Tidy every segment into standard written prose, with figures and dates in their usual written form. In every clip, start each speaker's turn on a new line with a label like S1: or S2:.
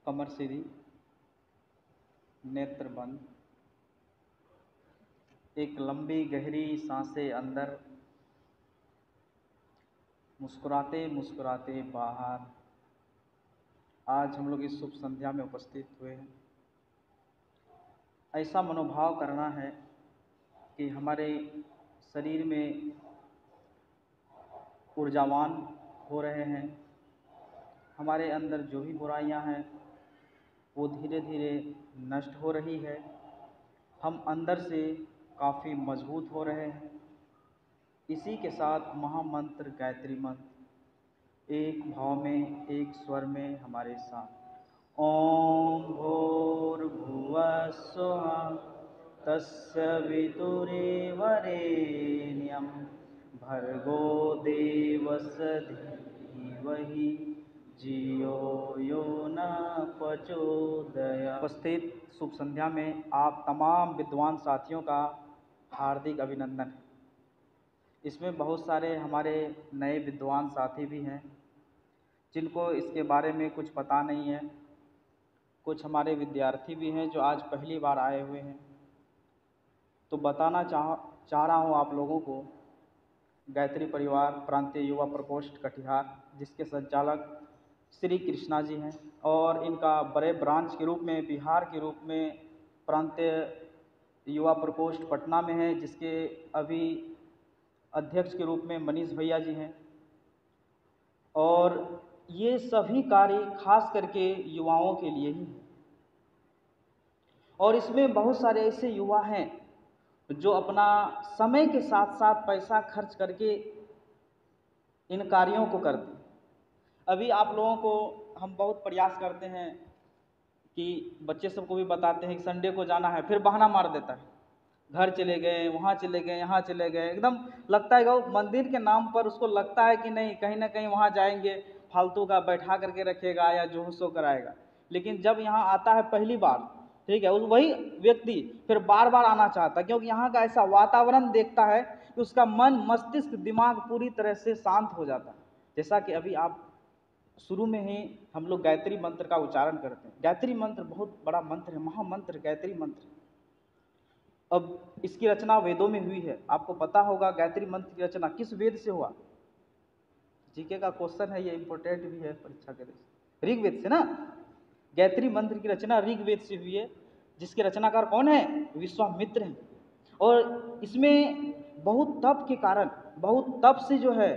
S1: कमर सीधी, नेत्र बंद, एक लंबी गहरी सांसें अंदर, मुस्कुराते मुस्कुराते बाहर। आज हम लोग इस शुभ संध्या में उपस्थित हुए हैं। ऐसा मनोभाव करना है कि हमारे शरीर में ऊर्जावान हो रहे हैं, हमारे अंदर जो भी बुराइयां हैं वो धीरे धीरे नष्ट हो रही है, हम अंदर से काफ़ी मजबूत हो रहे हैं। इसी के साथ महामंत्र गायत्री मंत्र एक भाव में, एक स्वर में हमारे साथ। ओम भूर्भुवः स्वः तस्य वितुर्वरेण्यं भर्गो देवस्य धीमहि धियो यो न प्रचोदयात्। उपस्थित शुभ संध्या में आप तमाम विद्वान साथियों का हार्दिक अभिनंदन है। इसमें बहुत सारे हमारे नए विद्वान साथी भी हैं जिनको इसके बारे में कुछ पता नहीं है। कुछ हमारे विद्यार्थी भी हैं जो आज पहली बार आए हुए हैं। तो बताना चाह रहा हूँ आप लोगों को, गायत्री परिवार प्रांतीय युवा प्रकोष्ठ कटिहार, जिसके संचालक श्री कृष्णा जी हैं, और इनका बड़े ब्रांच के रूप में, बिहार के रूप में प्रांतीय युवा प्रकोष्ठ पटना में है, जिसके अभी अध्यक्ष के रूप में मनीष भैया जी हैं। और ये सभी कार्य खास करके युवाओं के लिए ही है। और इसमें बहुत सारे ऐसे युवा हैं जो अपना समय के साथ साथ पैसा खर्च करके इन कार्यों को करते हैं। अभी आप लोगों को हम बहुत प्रयास करते हैं कि बच्चे सबको भी बताते हैं कि संडे को जाना है, फिर बहाना मार देता है, घर चले गए, वहाँ चले गए, यहाँ चले गए। एकदम लगता है कि मंदिर के नाम पर उसको लगता है कि नहीं, कहीं ना कहीं वहाँ जाएंगे, फालतू का बैठा करके रखेगा या जो सो कराएगा। लेकिन जब यहाँ आता है पहली बार, ठीक है, वही व्यक्ति फिर बार बार आना चाहता है, क्योंकि यहाँ का ऐसा वातावरण देखता है कि उसका मन, मस्तिष्क, दिमाग पूरी तरह से शांत हो जाता है। जैसा कि अभी आप शुरू में ही हम लोग गायत्री मंत्र का उच्चारण करते हैं। गायत्री मंत्र बहुत बड़ा मंत्र है, महामंत्र गायत्री मंत्र। अब इसकी रचना वेदों में हुई है। आपको पता होगा गायत्री मंत्र की रचना किस वेद से हुआ? जीके का क्वेश्चन है, ये इंपॉर्टेंट भी है परीक्षा के लिए। ऋग्वेद से ना। गायत्री मंत्र की रचना ऋग्वेद से हुई है, जिसके रचनाकार कौन है? विश्वामित्र हैं। और इसमें बहुत तप के कारण, बहुत तप से जो है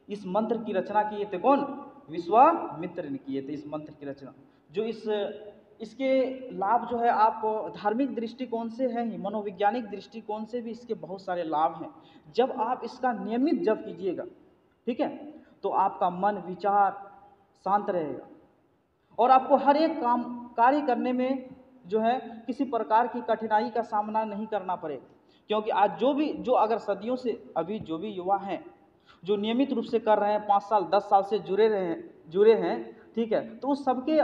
S1: इस मंत्र की रचना किए थे। कौन? विश्वामित्र ने किए थे इस मंत्र की रचना। जो इसके लाभ जो है, आप धार्मिक दृष्टिकोण से है ही, मनोवैज्ञानिक दृष्टिकोण से भी इसके बहुत सारे लाभ हैं। जब आप इसका नियमित जप कीजिएगा, ठीक है, तो आपका मन, विचार शांत रहेगा और आपको हर एक काम कार्य करने में जो है किसी प्रकार की कठिनाई का सामना नहीं करना पड़ेगा। क्योंकि आज जो अगर सदियों से अभी जो भी युवा हैं जो नियमित रूप से कर रहे हैं, 5 साल 10 साल से जुड़े हैं, ठीक है, तो उस सबके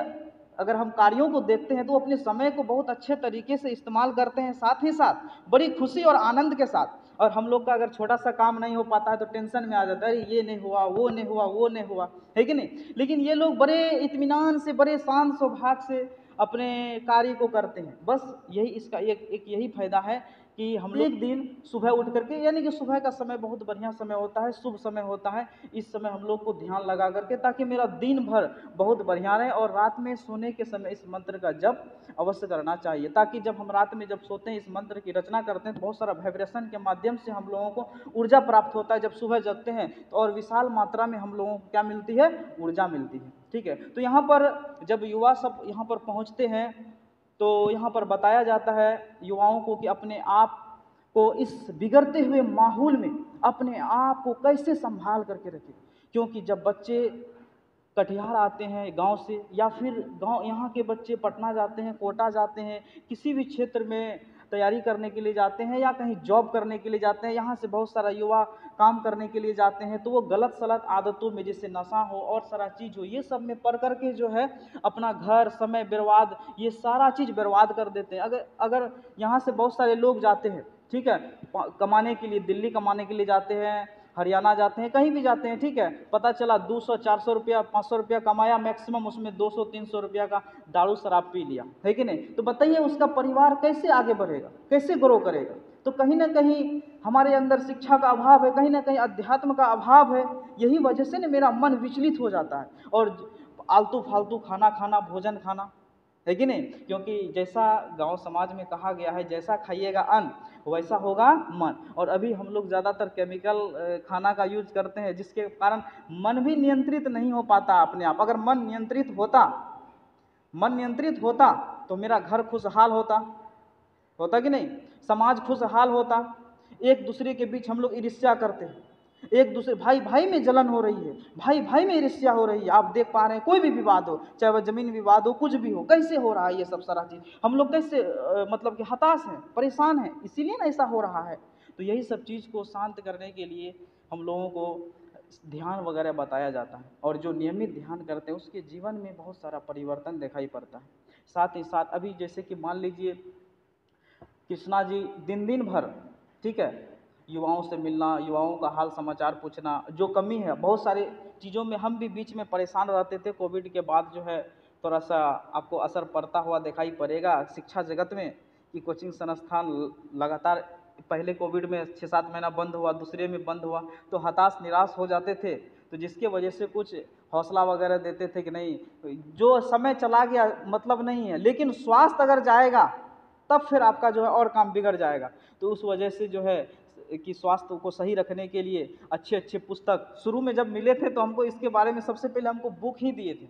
S1: अगर हम कार्यों को देखते हैं तो अपने समय को बहुत अच्छे तरीके से इस्तेमाल करते हैं, साथ ही साथ बड़ी खुशी और आनंद के साथ। और हम लोग का अगर छोटा सा काम नहीं हो पाता है तो टेंशन में आ जाता है, ये नहीं हुआ, वो नहीं हुआ, वो नहीं हुआ, है कि नहीं? लेकिन ये लोग बड़े इत्मीनान से, बड़े शांत स्वभाव से अपने कार्य को करते हैं। बस यही इसका एक यही फायदा है कि हम लोग एक दिन सुबह उठ करके, यानी कि सुबह का समय बहुत बढ़िया समय होता है, शुभ समय होता है। इस समय हम लोग को ध्यान लगा करके, ताकि मेरा दिन भर बहुत बढ़िया रहे, और रात में सोने के समय इस मंत्र का जप अवश्य करना चाहिए, ताकि जब हम रात में जब सोते हैं, इस मंत्र की रचना करते हैं, तो बहुत सारा वाइब्रेशन के माध्यम से हम लोगों को ऊर्जा प्राप्त होता है। जब सुबह जगते हैं तो और विशाल मात्रा में हम लोगों को क्या मिलती है? ऊर्जा मिलती है, ठीक है। तो यहाँ पर जब युवा सब यहाँ पर पहुँचते हैं तो यहाँ पर बताया जाता है युवाओं को कि अपने आप को इस बिगड़ते हुए माहौल में अपने आप को कैसे संभाल करके रखें। क्योंकि जब बच्चे कटिहार आते हैं गांव से, या फिर गांव यहाँ के बच्चे पटना जाते हैं, कोटा जाते हैं, किसी भी क्षेत्र में तैयारी करने के लिए जाते हैं या कहीं जॉब करने के लिए जाते हैं, यहाँ से बहुत सारा युवा काम करने के लिए जाते हैं, तो वो गलत सलत आदतों में, जैसे नशा हो और सारा चीज़ हो, ये सब में पढ़ करके जो है अपना घर, समय बर्बाद, ये सारा चीज़ बर्बाद कर देते हैं। अगर यहाँ से बहुत सारे लोग जाते हैं, ठीक है, कमाने के लिए, दिल्ली कमाने के लिए जाते हैं, हरियाणा जाते हैं, कहीं भी जाते हैं, ठीक है, पता चला 200-400 रुपया 500 रुपया कमाया मैक्सिमम, उसमें 200-300 रुपया का दारू शराब पी लिया, है कि नहीं। तो बताइए उसका परिवार कैसे आगे बढ़ेगा, कैसे ग्रो करेगा। तो कहीं ना कहीं हमारे अंदर शिक्षा का अभाव है, कहीं ना कहीं अध्यात्म का अभाव है। यही वजह से ना मेरा मन विचलित हो जाता है और आलतू फालतू खाना खाना, भोजन खाना, है कि नहीं। क्योंकि जैसा गांव समाज में कहा गया है, जैसा खाइएगा अन्न वैसा होगा मन। और अभी हम लोग ज़्यादातर केमिकल खाना का यूज करते हैं, जिसके कारण मन भी नियंत्रित नहीं हो पाता अपने आप। अगर मन नियंत्रित होता तो मेरा घर खुशहाल होता कि नहीं, समाज खुशहाल होता। एक दूसरे के बीच हम लोग ईर्ष्या करते हैं, एक दूसरे भाई भाई में जलन हो रही है, भाई भाई में ईर्ष्या हो रही है। आप देख पा रहे हैं कोई भी विवाद हो, चाहे वह जमीन विवाद हो, कुछ भी हो, कैसे हो रहा है ये सब सारा चीज। हम लोग कैसे मतलब कि हताश हैं, परेशान हैं, इसीलिए ना ऐसा हो रहा है। तो यही सब चीज को शांत करने के लिए हम लोगों को ध्यान वगैरह बताया जाता है, और जो नियमित ध्यान करते हैं उसके जीवन में बहुत सारा परिवर्तन दिखाई पड़ता है। साथ ही साथ अभी जैसे कि मान लीजिए कृष्णा जी दिन भर, ठीक है, युवाओं से मिलना, युवाओं का हाल समाचार पूछना, जो कमी है बहुत सारी चीज़ों में, हम भी बीच में परेशान रहते थे। कोविड के बाद जो है थोड़ा सा आपको असर पड़ता हुआ दिखाई पड़ेगा शिक्षा जगत में, कि कोचिंग संस्थान लगातार, पहले कोविड में 6-7 महीना बंद हुआ, दूसरे में बंद हुआ, तो हताश निराश हो जाते थे। तो जिसके वजह से कुछ हौसला वगैरह देते थे कि नहीं, जो समय चला गया मतलब नहीं है, लेकिन स्वास्थ्य अगर जाएगा तब फिर आपका जो है और काम बिगड़ जाएगा। तो उस वजह से जो है कि स्वास्थ्य को सही रखने के लिए अच्छे अच्छे पुस्तक शुरू में जब मिले थे तो हमको इसके बारे में सबसे पहले हमको बुक ही दिए थे,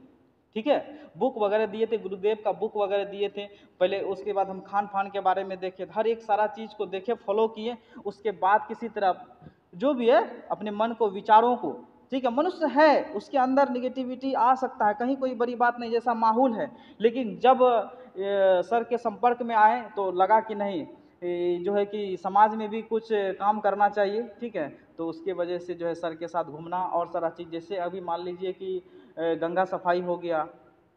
S1: ठीक है, बुक वगैरह दिए थे, गुरुदेव का बुक वगैरह दिए थे पहले। उसके बाद हम खान पान के बारे में देखे, हर एक सारा चीज़ को देखे, फॉलो किए। उसके बाद किसी तरह जो भी है अपने मन को, विचारों को, ठीक है, मनुष्य है उसके अंदर निगेटिविटी आ सकता है, कहीं कोई बड़ी बात नहीं, जैसा माहौल है। लेकिन जब सर के संपर्क में आए तो लगा कि नहीं, जो है कि समाज में भी कुछ काम करना चाहिए, ठीक है। तो उसके वजह से जो है सर के साथ घूमना और सारा चीज़, जैसे अभी मान लीजिए कि गंगा सफाई हो गया,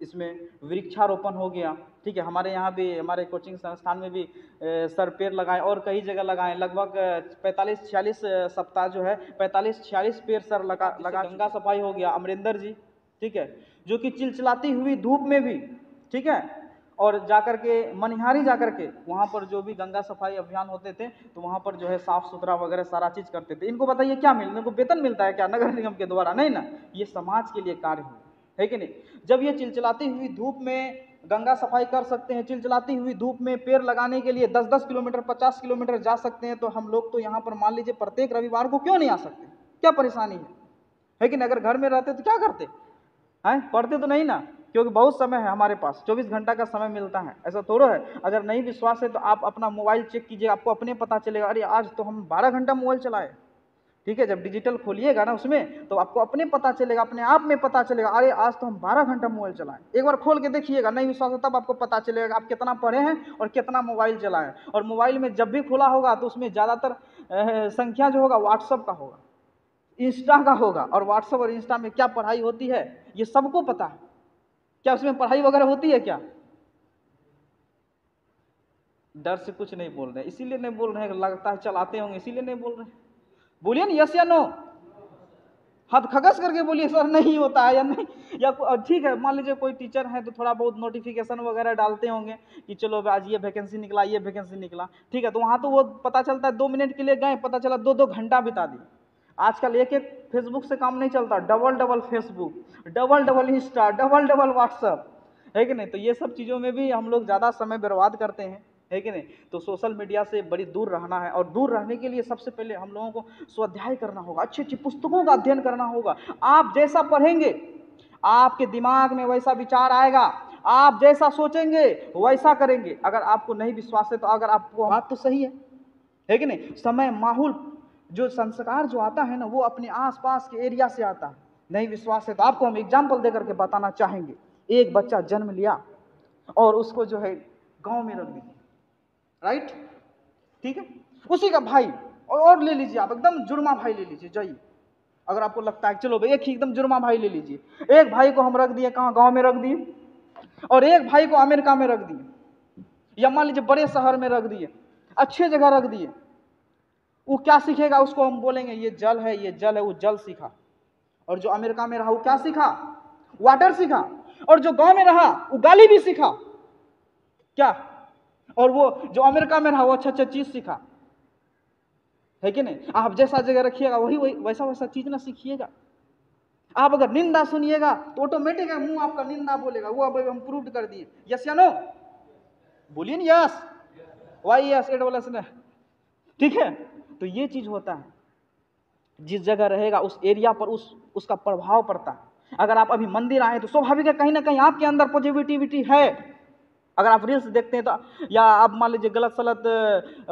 S1: इसमें वृक्षारोपण हो गया, ठीक है। हमारे यहाँ भी, हमारे कोचिंग संस्थान में भी सर पेड़ लगाए और कई जगह लगाए, लगभग 45-46 सप्ताह जो है 45-46 पेड़ सर लगा। गंगा सफाई हो गया, अमरिंदर जी, ठीक है, जो कि चिलचिलाती हुई धूप में भी, ठीक है, और जाकर के मनिहारी जाकर के वहाँ पर जो भी गंगा सफाई अभियान होते थे तो वहाँ पर जो है साफ सुथरा वगैरह सारा चीज़ करते थे। इनको बताइए क्या मिलता है, इनको वेतन मिलता है क्या नगर निगम के द्वारा? नहीं ना, ये समाज के लिए कार्य है कि नहीं। जब ये चिलचिलाती हुई धूप में गंगा सफाई कर सकते हैं, चिलचिलाती हुई धूप में पेड़ लगाने के लिए 10-10 किलोमीटर 50 किलोमीटर जा सकते हैं, तो हम लोग तो यहाँ पर मान लीजिए प्रत्येक रविवार को क्यों नहीं आ सकते? क्या परेशानी है कि नहीं? अगर घर में रहते तो क्या करते हैं, पढ़ते तो नहीं ना, क्योंकि बहुत समय है हमारे पास, 24 घंटा का समय मिलता है, ऐसा थोड़ा है। अगर नहीं विश्वास है तो आप अपना मोबाइल चेक कीजिए, आपको अपने पता चलेगा, अरे आज तो हम 12 घंटा मोबाइल चलाए, ठीक है। जब डिजिटल खोलिएगा ना उसमें तो आपको अपने पता चलेगा, अपने आप में पता चलेगा, अरे आज तो हम 12 घंटा मोबाइल चलाएं। एक बार खोल के देखिएगा, नहीं विश्वास हो तब आपको पता चलेगा आप कितना पढ़े हैं और कितना मोबाइल चलाएं। और मोबाइल में जब भी खुला होगा तो उसमें ज़्यादातर संख्या जो होगा व्हाट्सअप का होगा, इंस्टा का होगा। और व्हाट्सअप और इंस्टा में क्या पढ़ाई होती है ये सबको पता है। क्या उसमें पढ़ाई वगैरह होती है क्या? डर से कुछ नहीं बोल रहे, इसीलिए नहीं बोल रहे हैं, लगता है चलाते होंगे इसीलिए नहीं बोल रहे। बोलिए ना यस या नो, हाथ खगस करके बोलिए सर नहीं होता है या नहीं। या ठीक है, मान लीजिए कोई टीचर है तो थोड़ा बहुत नोटिफिकेशन वगैरह डालते होंगे कि चलो आज ये वैकेंसी निकला, ये वैकेंसी निकला, ठीक है। तो वहाँ तो वो पता चलता है 2 मिनट के लिए गए, पता चला 2-2 घंटा बिता दिए। आजकल एक फेसबुक से काम नहीं चलता, double Facebook, double Insta, double WhatsApp, है कि नहीं। तो ये सब चीज़ों में भी हम लोग ज़्यादा समय बर्बाद करते हैं, है कि नहीं। तो सोशल मीडिया से बड़ी दूर रहना है, और दूर रहने के लिए सबसे पहले हम लोगों को स्वाध्याय करना होगा, अच्छी अच्छी पुस्तकों का अध्ययन करना होगा। आप जैसा पढ़ेंगे आपके दिमाग में वैसा विचार आएगा, आप जैसा सोचेंगे वैसा करेंगे। अगर आपको नहीं विश्वास है तो अगर आपको, बात तो सही है कि नहीं। समय, माहौल, जो संस्कार जो आता है ना वो अपने आसपास के एरिया से आता है। नहीं विश्वास है तो आपको हम एग्जाम्पल देकर के बताना चाहेंगे। एक बच्चा जन्म लिया और उसको जो है गांव में रख दिया, राइट, ठीक है। उसी का भाई और ले लीजिए, आप एकदम जुर्मा भाई ले लीजिए, जाइए, अगर आपको लगता है चलो भाई एक ही एकदम जुर्मा भाई ले लीजिए। एक भाई को हम रख दिए कहाँ, गांव में रख दिए, और एक भाई को अमेरिका में रख दिए, या मान लीजिए बड़े शहर में रख दिए, अच्छे जगह रख दिए। वो क्या सीखेगा? उसको हम बोलेंगे ये जल है, ये जल है, वो जल सीखा। और जो अमेरिका में रहा वो क्या सीखा? वाटर सीखा। और जो गांव में रहा वो गाली भी सीखा। क्या? और वो जो अमेरिका में रहा वो अच्छा अच्छा चीज सीखा, है कि नहीं? आप जैसा जगह रखिएगा वही वही वैसा वैसा चीज ना सीखिएगा। आप अगर निंदा सुनिएगा तो ऑटोमेटिक मुंह आपका निंदा बोलेगा। वो अब हम प्रूव कर दिए। यस या नो? बोलिए ना यस। वाई यस एड वाला ने, ठीक है? तो ये चीज होता है, जिस जगह रहेगा उस एरिया पर उसका प्रभाव पड़ता है। अगर आप अभी मंदिर आए तो स्वाभाविक है कहीं ना कहीं आपके अंदर पॉजिटिविटी है। अगर आप रील्स देखते हैं तो, या आप मान लीजिए गलत सलत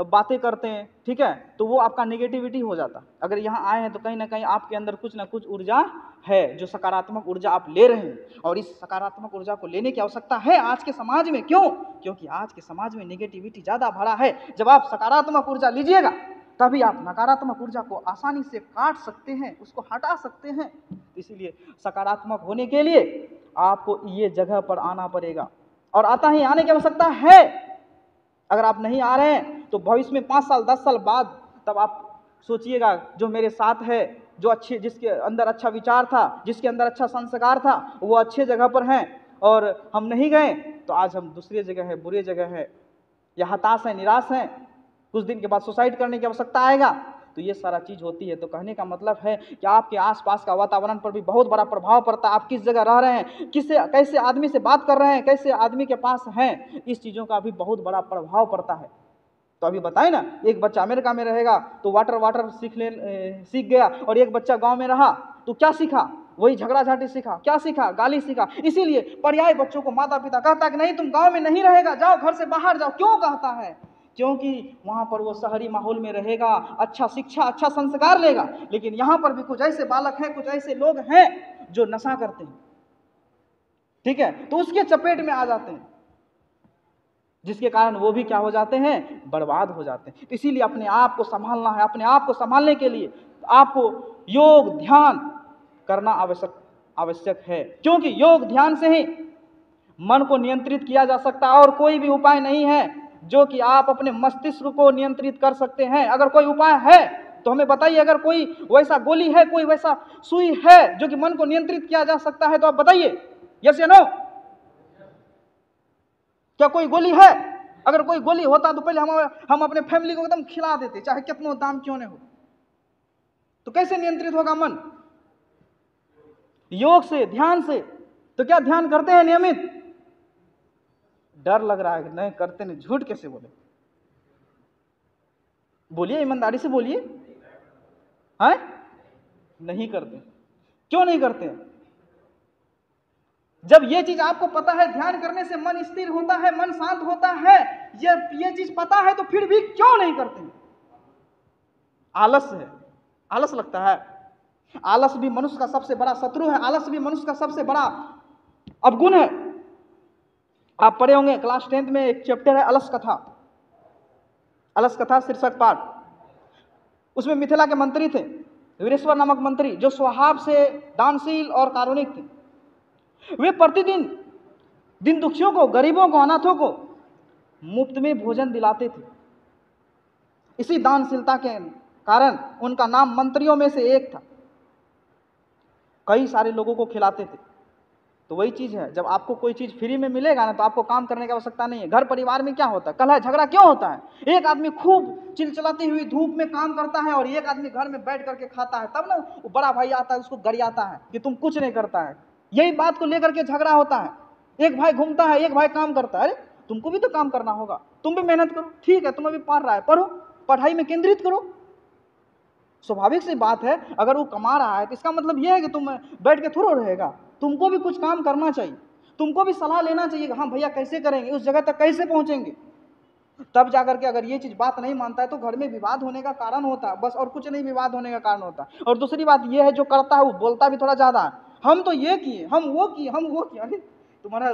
S1: बातें करते हैं, ठीक है, तो वो आपका नेगेटिविटी हो जाता। अगर यहाँ आए हैं तो कहीं ना कहीं आपके अंदर कुछ ना कुछ ऊर्जा है, जो सकारात्मक ऊर्जा आप ले रहे हैं। और इस सकारात्मक ऊर्जा को लेने की आवश्यकता है आज के समाज में। क्यों? क्योंकि आज के समाज में नेगेटिविटी ज्यादा भरा है। जब आप सकारात्मक ऊर्जा लीजिएगा तभी आप नकारात्मक ऊर्जा को आसानी से काट सकते हैं, उसको हटा सकते हैं। इसीलिए सकारात्मक होने के लिए आपको ये जगह पर आना पड़ेगा, और आता ही आने की आवश्यकता है। अगर आप नहीं आ रहे हैं तो भविष्य में 5 साल 10 साल बाद तब आप सोचिएगा जो मेरे साथ है, जो अच्छे, जिसके अंदर अच्छा विचार था, जिसके अंदर अच्छा संस्कार था, वो अच्छे जगह पर हैं और हम नहीं गए, तो आज हम दूसरी जगह है, बुरी जगह है, या हताश है, निराश है, कुछ दिन के बाद सुसाइड करने की आवश्यकता आएगा। तो ये सारा चीज होती है। तो कहने का मतलब है कि आपके आसपास का वातावरण पर भी बहुत बड़ा प्रभाव पड़ता है। आप किस जगह रह रहे हैं, किससे कैसे आदमी से बात कर रहे हैं, कैसे आदमी के पास हैं, इस चीजों का भी बहुत बड़ा प्रभाव पड़ता है। तो अभी बताए ना, एक बच्चा अमेरिका में रहेगा तो वाटर सीख गया, और एक बच्चा गांव में रहा तो क्या सीखा? वही झगड़ा झाटी सीखा। क्या सीखा? गाली सीखा। इसीलिए पर्याय बच्चों को माता पिता कहता है कि नहीं तुम गांव में नहीं रहेगा, जाओ घर से बाहर जाओ। क्यों कहता है? क्योंकि वहां पर वो शहरी माहौल में रहेगा, अच्छा शिक्षा, अच्छा संस्कार लेगा। लेकिन यहां पर भी कुछ ऐसे बालक हैं, कुछ ऐसे लोग हैं जो नशा करते हैं, ठीक है, तो उसके चपेट में आ जाते हैं, जिसके कारण वो भी क्या हो जाते हैं? बर्बाद हो जाते हैं। इसीलिए अपने आप को संभालना है। अपने आप को संभालने के लिए आपको योग ध्यान करना आवश्यक है, क्योंकि योग ध्यान से ही मन को नियंत्रित किया जा सकता है। और कोई भी उपाय नहीं है जो कि आप अपने मस्तिष्क को नियंत्रित कर सकते हैं। अगर कोई उपाय है तो हमें बताइए। अगर कोई वैसा गोली है, कोई वैसा सुई है जो कि मन को नियंत्रित किया जा सकता है, तो आप बताइए यस या नो। क्या कोई गोली है? अगर कोई गोली होता तो पहले हम अपने फैमिली को एकदम खिला देते, चाहे कितना दाम क्यों न हो। तो कैसे नियंत्रित होगा मन? योग से, ध्यान से। तो क्या ध्यान करते हैं नियमित? डर लग रहा है कि नहीं करते, नहीं, झूठ कैसे बोले? बोलिए, ईमानदारी से बोलिए। हैं? नहीं करते। क्यों नहीं करते? जब ये चीज आपको पता है, ध्यान करने से मन स्थिर होता है, मन शांत होता है, ये चीज पता है, तो फिर भी क्यों नहीं करते? आलस है। आलस लगता है। आलस भी मनुष्य का सबसे बड़ा शत्रु है। आलस भी मनुष्य का सबसे बड़ा अवगुण है। आप पढ़े होंगे क्लास 10th में एक चैप्टर है अलस कथा। अलस कथा शीर्षक पाठ। उसमें मिथिला के मंत्री थे, वीरेश्वर नामक मंत्री, जो स्वभाव से दानशील और कारुणिक थे। वे प्रतिदिन दिन दुखियों को, गरीबों को, अनाथों को मुफ्त में भोजन दिलाते थे। इसी दानशीलता के कारण उनका नाम मंत्रियों में से एक था। कई सारे लोगों को खिलाते थे। तो वही चीज है, जब आपको कोई चीज फ्री में मिलेगा ना, तो आपको काम करने की आवश्यकता नहीं है। घर परिवार में क्या होता है? कलह झगड़ा क्यों होता है? एक आदमी खूब चिलचिलाती हुई धूप में काम करता है और एक आदमी घर में बैठ करके खाता है, तब ना वो बड़ा भाई आता है, उसको गरियाता है कि तुम कुछ नहीं करता है। यही बात को लेकर के झगड़ा होता है। एक भाई घूमता है, एक भाई काम करता है। अरे तुमको भी तो काम करना होगा, तुम भी मेहनत करो। ठीक है, तुम अभी पढ़ रहा है, पढ़ो, पढ़ाई में केंद्रित करो। स्वाभाविक सी बात है, अगर वो कमा रहा है तो इसका मतलब यह है कि तुम बैठ के थोड़ा रहेगा, तुमको भी कुछ काम करना चाहिए, तुमको भी सलाह लेना चाहिए कि हाँ भैया कैसे करेंगे, उस जगह तक कैसे पहुंचेंगे। तब जाकर के अगर ये चीज बात नहीं मानता है तो घर में विवाद होने का कारण होता है, बस और कुछ नहीं, विवाद होने का कारण होता है। और दूसरी बात यह है, जो करता है वो बोलता भी थोड़ा ज्यादा है। हम तो ये किए, हम वो किए, हम वो किए। अरे तुम्हारा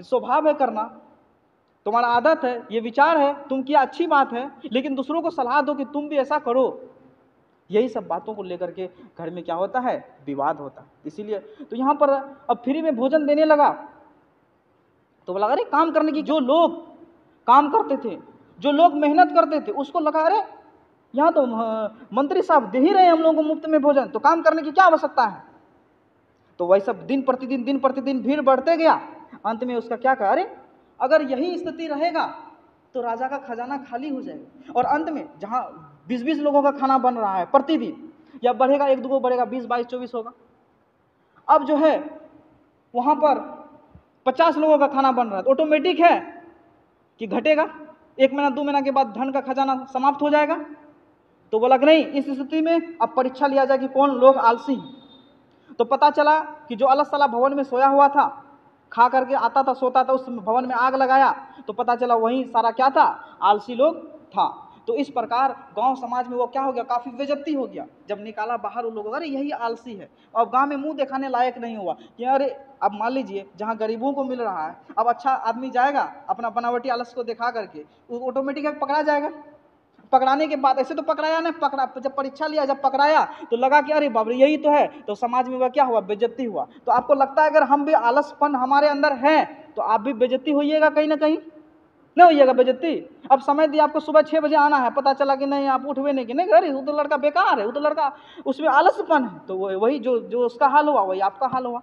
S1: स्वभाव है करना, तुम्हारा आदत है, ये विचार है, तुम किया अच्छी बात है, लेकिन दूसरों को सलाह दो कि तुम भी ऐसा करो। यही सब बातों को लेकर के घर में क्या होता है? विवाद होता है। इसीलिए तो यहां पर अब फ्री में भोजन देने लगा तो बोला अरे काम करने की, जो लोग काम करते थे, जो लोग मेहनत करते थे, उसको लगा अरे यहाँ तो मंत्री साहब दे ही रहे हैं हम लोगों को मुफ्त में भोजन, तो काम करने की क्या आवश्यकता है। तो वही सब दिन प्रतिदिन भीड़ बढ़ते गया। अंत में उसका क्या कहा, अरे अगर यही स्थिति रहेगा तो राजा का खजाना खाली हो जाएगा। और अंत में जहाँ 20-20 लोगों का खाना बन रहा है प्रतिदिन, या बढ़ेगा 1-2 बढ़ेगा, 20, 22, 24 होगा। अब जो है वहाँ पर 50 लोगों का खाना बन रहा है, तो ऑटोमेटिक है कि घटेगा। 1 महीना 2 महीना के बाद धन का खजाना समाप्त हो जाएगा। तो बोला कि नहीं, इस स्थिति में अब परीक्षा लिया जाए कि कौन लोग आलसी हैं। तो पता चला कि जो अलग सला भवन में सोया हुआ था, खा करके आता था, सोता था, उस भवन में आग लगाया तो पता चला वही सारा क्या था, आलसी लोग था। तो इस प्रकार गांव समाज में वो क्या हो गया, काफी बेइज्जती हो गया। जब निकाला बाहर उन लोगों, अरे यही आलसी है। अब गांव में मुंह दिखाने लायक नहीं हुआ कि अरे, अब मान लीजिए जहां गरीबों को मिल रहा है, अब अच्छा आदमी जाएगा अपना बनावटी आलस को दिखा करके, ऑटोमेटिक पकड़ा जाएगा। पकड़ाने के बाद ऐसे तो पकड़ाया ना, जब परीक्षा लिया, जब पकड़ाया तो लगा कि अरे बाबरे यही तो है, तो समाज में वह क्या हुआ, बेइज्जती हुआ। तो आपको लगता है अगर हम भी आलसपन हमारे अंदर है तो आप भी बेइज्जती होइएगा कहीं ना कहीं, नहीं होइएगा बेइज्जती। अब समय दिया आपको सुबह 6 बजे आना है, पता चला कि नहीं आप उठवे नहीं कि नहीं, अरे वो तो लड़का बेकार है, वो तो लड़का उसमें आलसपन है, तो वही जो उसका हाल हुआ वही आपका हाल हुआ।